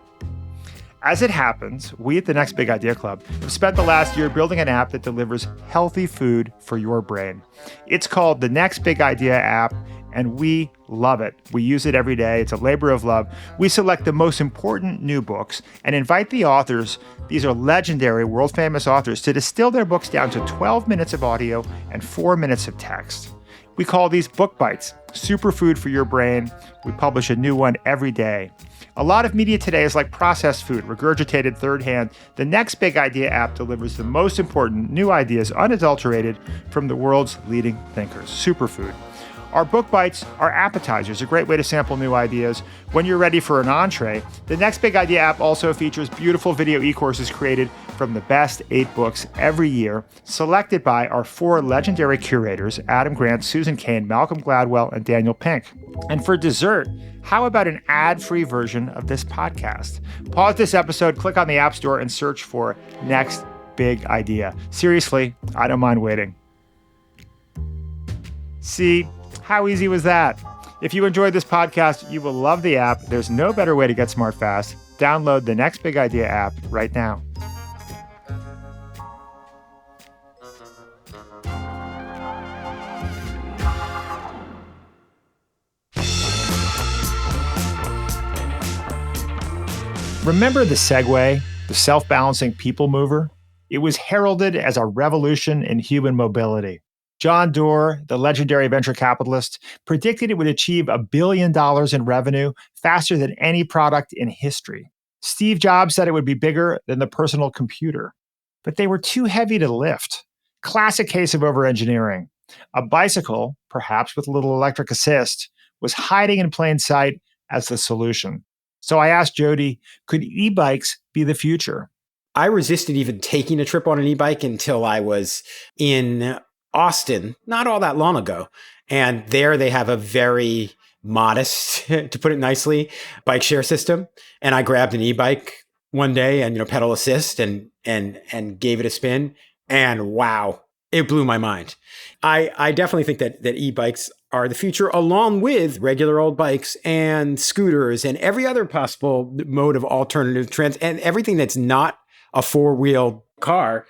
As it happens, we at the Next Big Idea Club have spent the last year building an app that delivers healthy food for your brain. It's called the Next Big Idea app, and we love it. We use it every day. It's a labor of love. We select the most important new books and invite the authors, these are legendary, world-famous authors, to distill their books down to 12 minutes of audio and 4 minutes of text. We call these book bites, superfood for your brain. We publish a new one every day. A lot of media today is like processed food, regurgitated third hand. The Next Big Idea app delivers the most important new ideas, unadulterated, from the world's leading thinkers. Superfood. Our book bites are appetizers, a great way to sample new ideas. When you're ready for an entree, the Next Big Idea app also features beautiful video e-courses created from the best 8 books every year, selected by our 4 legendary curators, Adam Grant, Susan Cain, Malcolm Gladwell, and Daniel Pink. And for dessert, how about an ad-free version of this podcast? Pause this episode, click on the App Store, and search for Next Big Idea. Seriously, I don't mind waiting. See, how easy was that? If you enjoyed this podcast, you will love the app. There's no better way to get smart fast. Download the Next Big Idea app right now. Remember the Segway, the self-balancing people mover? It was heralded as a revolution in human mobility. John Doerr, the legendary venture capitalist, predicted it would achieve $1 billion in revenue faster than any product in history. Steve Jobs said it would be bigger than the personal computer, but they were too heavy to lift. Classic case of over-engineering. A bicycle, perhaps with a little electric assist, was hiding in plain sight as the solution. So I asked Jody, could e-bikes be the future? I resisted even taking a trip on an e-bike until I was in Austin, not all that long ago. And there they have a very modest, to put it nicely, bike share system. And I grabbed an e-bike one day and, pedal assist and gave it a spin. And wow, it blew my mind. I definitely think that e-bikes are the future, along with regular old bikes and scooters and every other possible mode of alternative trends and everything that's not a 4-wheel car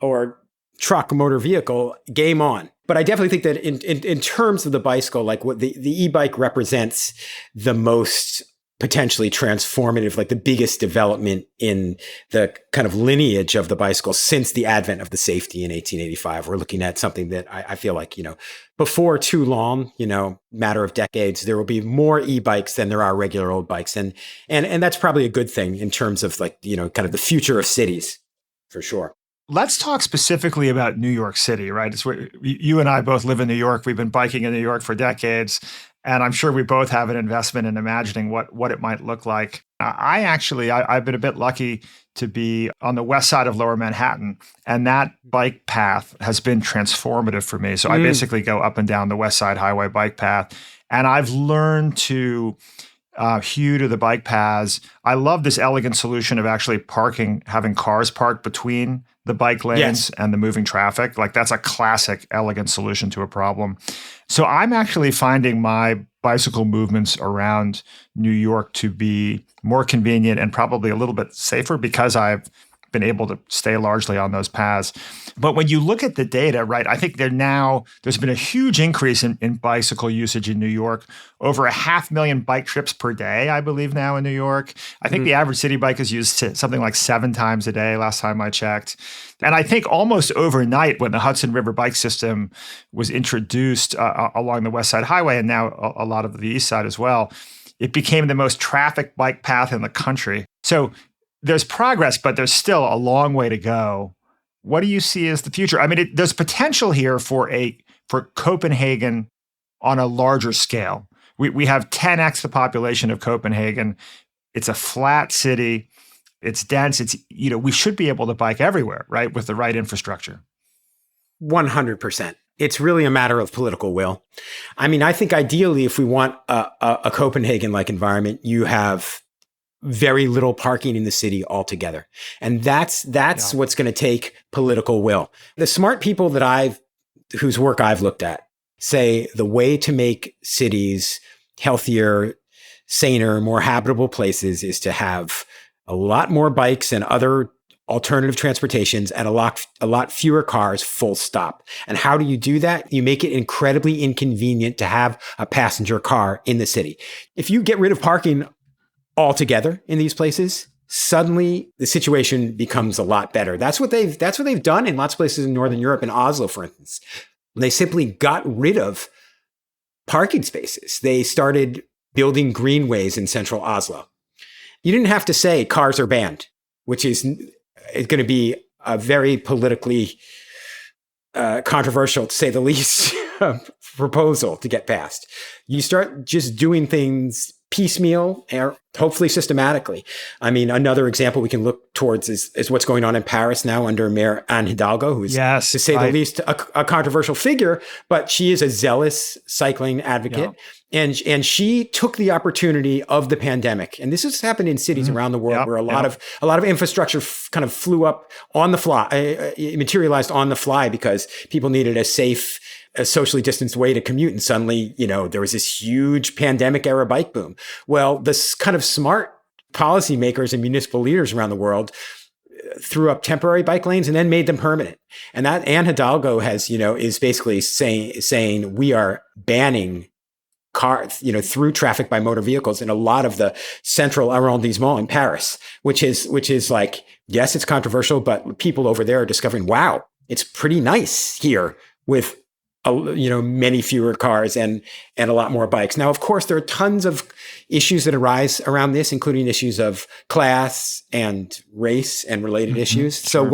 or truck motor vehicle, game on. But I definitely think that in terms of the bicycle, like what the e-bike represents the most potentially transformative, like the biggest development in the kind of lineage of the bicycle since the advent of the safety in 1885. We're looking at something that I feel like, before too long, matter of decades, there will be more e-bikes than there are regular old bikes. And that's probably a good thing in terms of like, kind of the future of cities, for sure. Let's talk specifically about New York City, right? It's where you and I both live in New York. We've been biking in New York for decades, and I'm sure we both have an investment in imagining what it might look like. I've been a bit lucky to be on the west side of Lower Manhattan, and that bike path has been transformative for me. So I basically go up and down the West Side Highway bike path, And I've learned to hew to the bike paths. I love this elegant solution of actually having cars parked between the bike lanes Yes. and the moving traffic. Like that's a classic, elegant solution to a problem. So I'm actually finding my bicycle movements around New York to be more convenient and probably a little bit safer because I've been able to stay largely on those paths. But when you look at the data, right, I think there's been a huge increase in bicycle usage in New York, over 500,000 bike trips per day, I believe now in New York. I think the average city bike is used something like 7 times a day last time I checked. And I think almost overnight when the Hudson River bike system was introduced along the West Side Highway and now a lot of the East Side as well, it became the most trafficked bike path in the country. So there's progress, but there's still a long way to go. What do you see as the future? I mean, there's potential here for Copenhagen on a larger scale. We have 10x the population of Copenhagen. It's a flat city. It's dense. We should be able to bike everywhere, right? With the right infrastructure. 100%. It's really a matter of political will. I mean, I think ideally, if we want a Copenhagen-like environment, you have very little parking in the city altogether. And that's what's going to take political will. The smart people whose work I've looked at say the way to make cities healthier, saner, more habitable places is to have a lot more bikes and other alternative transportations and a lot fewer cars, full stop. And how do you do that? You make it incredibly inconvenient to have a passenger car in the city. If you get rid of parking altogether in these places, suddenly the situation becomes a lot better. That's what they've done in lots of places in Northern Europe, in Oslo, for instance. They simply got rid of parking spaces. They started building greenways in central Oslo. You didn't have to say cars are banned, which is going to be a very politically controversial, to say the least, proposal to get passed. You start just doing things piecemeal and hopefully systematically. I mean, another example we can look towards is what's going on in Paris now under Mayor Anne Hidalgo, who is, to say the least, a controversial figure, but she is a zealous cycling advocate. Yeah. And she took the opportunity of the pandemic. And this has happened in cities around the world where a lot of infrastructure kind of flew up on the fly, materialized on the fly because people needed a safe, a socially distanced way to commute. And suddenly, there was this huge pandemic era bike boom. Well, this kind of smart policymakers and municipal leaders around the world threw up temporary bike lanes and then made them permanent. And that Anne Hidalgo is basically saying we are banning cars, through traffic by motor vehicles in a lot of the central arrondissement in Paris, which is like, yes, it's controversial, but people over there are discovering, wow, it's pretty nice here with many fewer cars and a lot more bikes. Now, of course, there are tons of issues that arise around this, including issues of class and race and related issues. So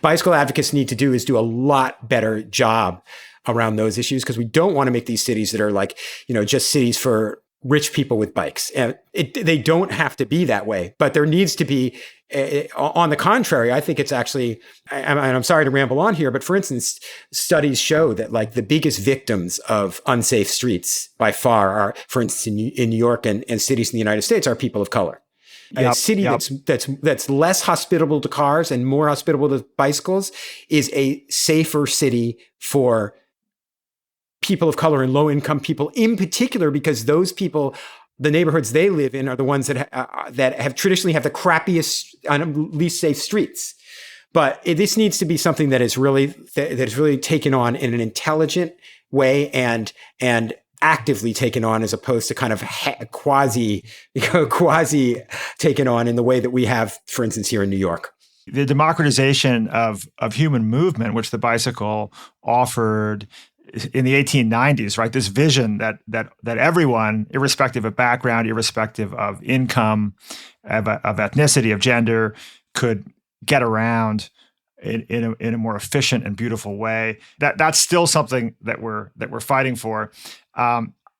bicycle advocates need to do is do a lot better job around those issues, because we don't want to make these cities that are like, just cities for rich people with bikes. And they don't have to be that way, but there needs to be, on the contrary, I think it's actually, and I'm sorry to ramble on here, but for instance, studies show that like the biggest victims of unsafe streets by far are, for instance, in New York and cities in the United States, are people of color. A city that's less hospitable to cars and more hospitable to bicycles is a safer city for people of color and low income people in particular, because those people, the neighborhoods they live in, are the ones that have traditionally have the crappiest and least safe streets. But this needs to be something that is really taken on in an intelligent way and actively taken on, as opposed to kind of quasi taken on in the way that we have, for instance, here in New York. The democratization of human movement, which the bicycle offered in the 1890s, right? This vision that everyone, irrespective of background, irrespective of income, of ethnicity, of gender, could get around in a more efficient and beautiful way. That's still something that we're fighting for.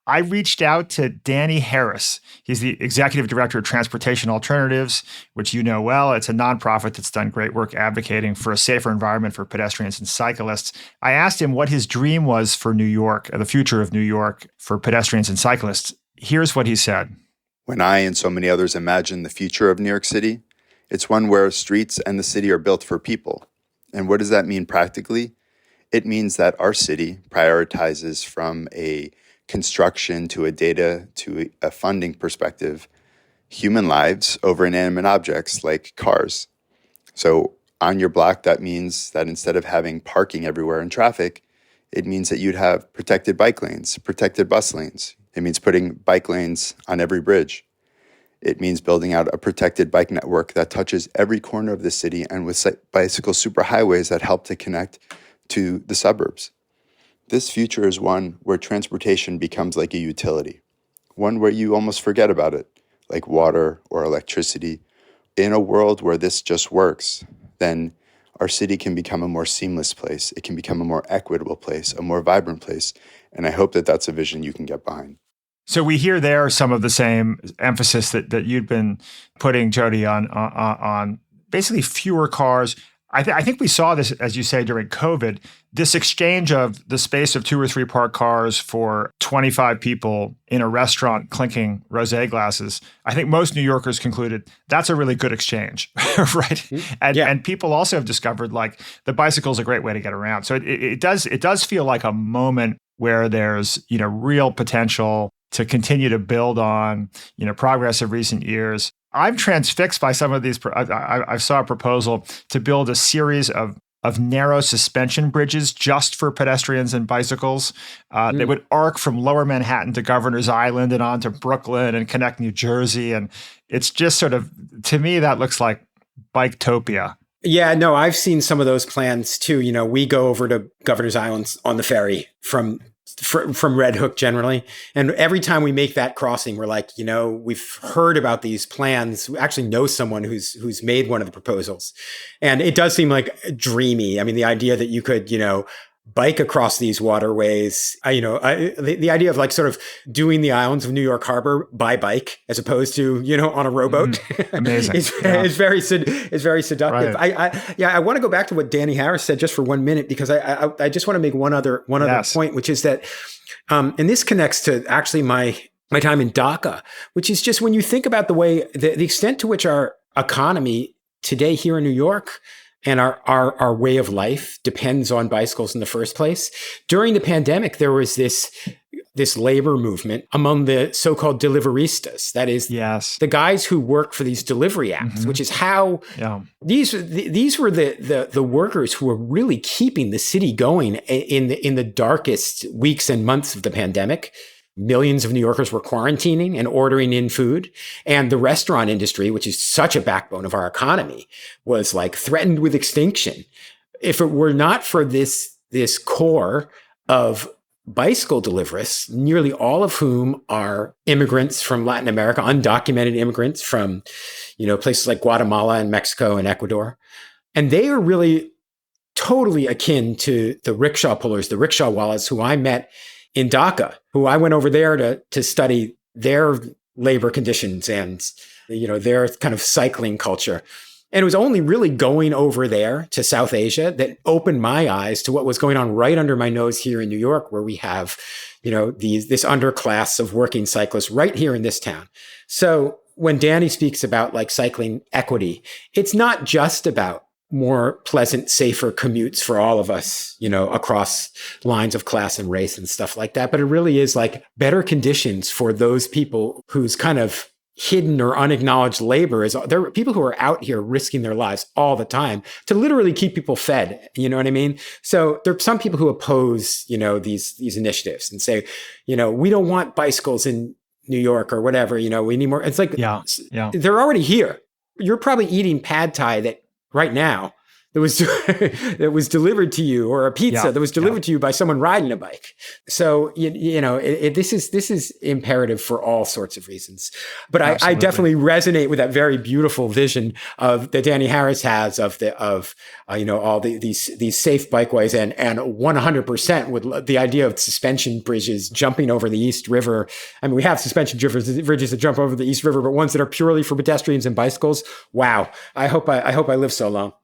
I reached out to Danny Harris. He's the executive director of Transportation Alternatives, which you know well. It's a nonprofit that's done great work advocating for a safer environment for pedestrians and cyclists. I asked him what his dream was for New York, the future of New York for pedestrians and cyclists. Here's what he said. When I and so many others imagine the future of New York City, it's one where streets and the city are built for people. And what does that mean practically? It means that our city prioritizes from a construction to a data to a funding perspective, human lives over inanimate objects like cars. So on your block, that means that instead of having parking everywhere in traffic, it means that you'd have protected bike lanes, protected bus lanes. It means putting bike lanes on every bridge. It means building out a protected bike network that touches every corner of the city and with bicycle superhighways that help to connect to the suburbs. This future is one where transportation becomes like a utility, one where you almost forget about it, like water or electricity. In a world where this just works, then our city can become a more seamless place. It can become a more equitable place, a more vibrant place. And I hope that that's a vision you can get behind. So we hear there some of the same emphasis that you'd been putting, Jody, on basically fewer cars. I think we saw this, as you say, during COVID, this exchange of the space of 2 or 3 parked cars for 25 people in a restaurant clinking rosé glasses. I think most New Yorkers concluded that's a really good exchange, right? And people also have discovered like the bicycle is a great way to get around. So it does feel like a moment where there's, real potential to continue to build on, progress of recent years. I'm transfixed by some of these. I saw a proposal to build a series of narrow suspension bridges just for pedestrians and bicycles. They would arc from Lower Manhattan to Governor's Island and on to Brooklyn and connect New Jersey. And it's just sort of, to me, that looks like Biketopia. Yeah, no, I've seen some of those plans too. We go over to Governor's Island on the ferry from Red Hook generally. And every time we make that crossing, we're like, we've heard about these plans. We actually know someone who's made one of the proposals. And it does seem like dreamy. I mean, the idea that you could, bike across these waterways, the idea of like sort of doing the islands of New York Harbor by bike as opposed to, on a rowboat. Amazing. is very seductive. Right. I want to go back to what Danny Harris said just for 1 minute, because I just want to make one other point, which is that, and this connects to actually my time in Dhaka, which is just when you think about the way, the extent to which our economy today here in New York and our way of life depends on bicycles in the first place. During the pandemic, there was this labor movement among the so-called deliveristas. That is, the guys who work for these delivery apps, which is how these were the workers who were really keeping the city going in the darkest weeks and months of the pandemic. Millions of New Yorkers were quarantining and ordering in food. And the restaurant industry, which is such a backbone of our economy, was like threatened with extinction. If it were not for this core of bicycle deliverists, nearly all of whom are immigrants from Latin America, undocumented immigrants from, places like Guatemala and Mexico and Ecuador. And they are really totally akin to the rickshaw pullers, the rickshaw wallahs who I met in Dhaka, who I went over there to study their labor conditions and, their kind of cycling culture. And it was only really going over there to South Asia that opened my eyes to what was going on right under my nose here in New York, where we have, this underclass of working cyclists right here in this town. So when Danny speaks about like cycling equity, it's not just about more pleasant, safer commutes for all of us, across lines of class and race and stuff like that. But it really is like better conditions for those people whose kind of hidden or unacknowledged labor there are people who are out here risking their lives all the time to literally keep people fed. You know what I mean? So there are some people who oppose, these initiatives and say, we don't want bicycles in New York or whatever, we need more. It's like, they're already here. You're probably eating pad thai right now that was that was delivered to you, or a pizza that was delivered to you by someone riding a bike. So this is imperative for all sorts of reasons. But I definitely resonate with that very beautiful vision of that Danny Harris has of all these safe bikeways, and 100% with the idea of suspension bridges jumping over the East River. I mean, we have suspension bridges that jump over the East River, but ones that are purely for pedestrians and bicycles. Wow. I hope I live so long.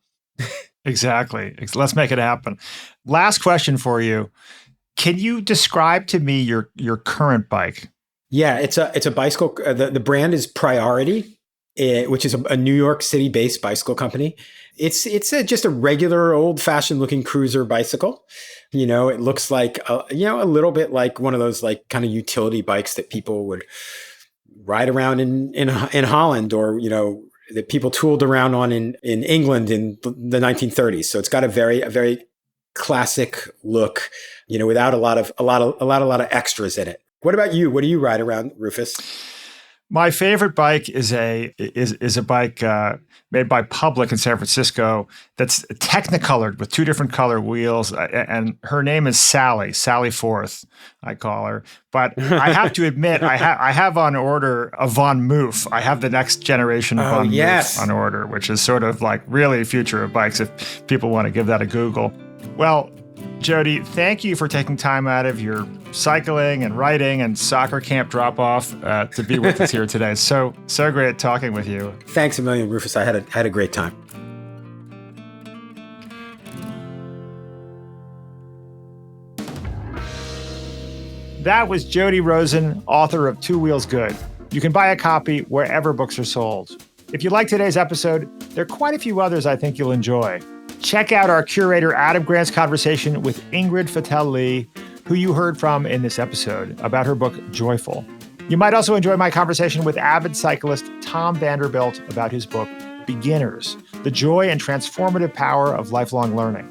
Exactly. Let's make it happen. Last question for you. Can you describe to me your current bike? Yeah, it's a bicycle. The brand is Priority, which is a New York City based bicycle company. It's just a regular old fashioned looking cruiser bicycle. It looks like a little bit like one of those like kind of utility bikes that people would ride around in Holland, or that people tooled around on in England in the 1930s. So it's got a very classic look, without a lot of extras in it. What about you? What do you ride around, Rufus? My favorite bike is a bike made by Public in San Francisco that's technicolored with 2 different color wheels, and her name is Sally Forth, I call her. But I have to admit, I have on order a Von Moof. I have the next generation of Von Moof on order, which is sort of like really future of bikes if people want to give that a Google. Well, Jody, thank you for taking time out of your cycling and writing and soccer camp drop-off to be with us here today. So great talking with you. Thanks a million, Rufus. I had a great time. That was Jody Rosen, author of Two Wheels Good. You can buy a copy wherever books are sold. If you like today's episode, there are quite a few others I think you'll enjoy. Check out our curator Adam Grant's conversation with Ingrid Fattel-Lee, who you heard from in this episode, about her book, Joyful. You might also enjoy my conversation with avid cyclist Tom Vanderbilt about his book, Beginners, The Joy and Transformative Power of Lifelong Learning.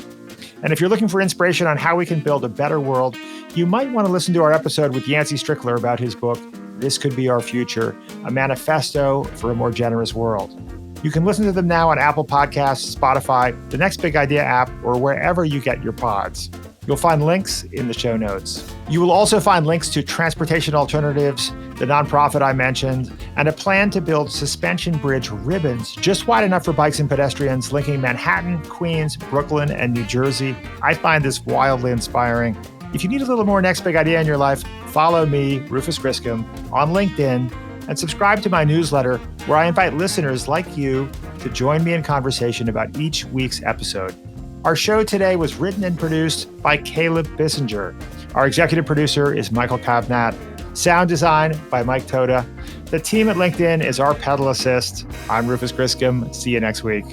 And if you're looking for inspiration on how we can build a better world, you might want to listen to our episode with Yancey Strickler about his book, This Could Be Our Future, a manifesto for a more generous world. You can listen to them now on Apple Podcasts, Spotify, the Next Big Idea app, or wherever you get your pods. You'll find links in the show notes. You will also find links to Transportation Alternatives, the nonprofit I mentioned, and a plan to build suspension bridge ribbons just wide enough for bikes and pedestrians linking Manhattan, Queens, Brooklyn, and New Jersey. I find this wildly inspiring. If you need a little more Next Big Idea in your life, follow me, Rufus Griscom, on LinkedIn, and subscribe to my newsletter where I invite listeners like you to join me in conversation about each week's episode. Our show today was written and produced by Caleb Bissinger. Our executive producer is Michael Kovnat. Sound design by Mike Toda. The team at LinkedIn is our pedal assist. I'm Rufus Griscom. See you next week.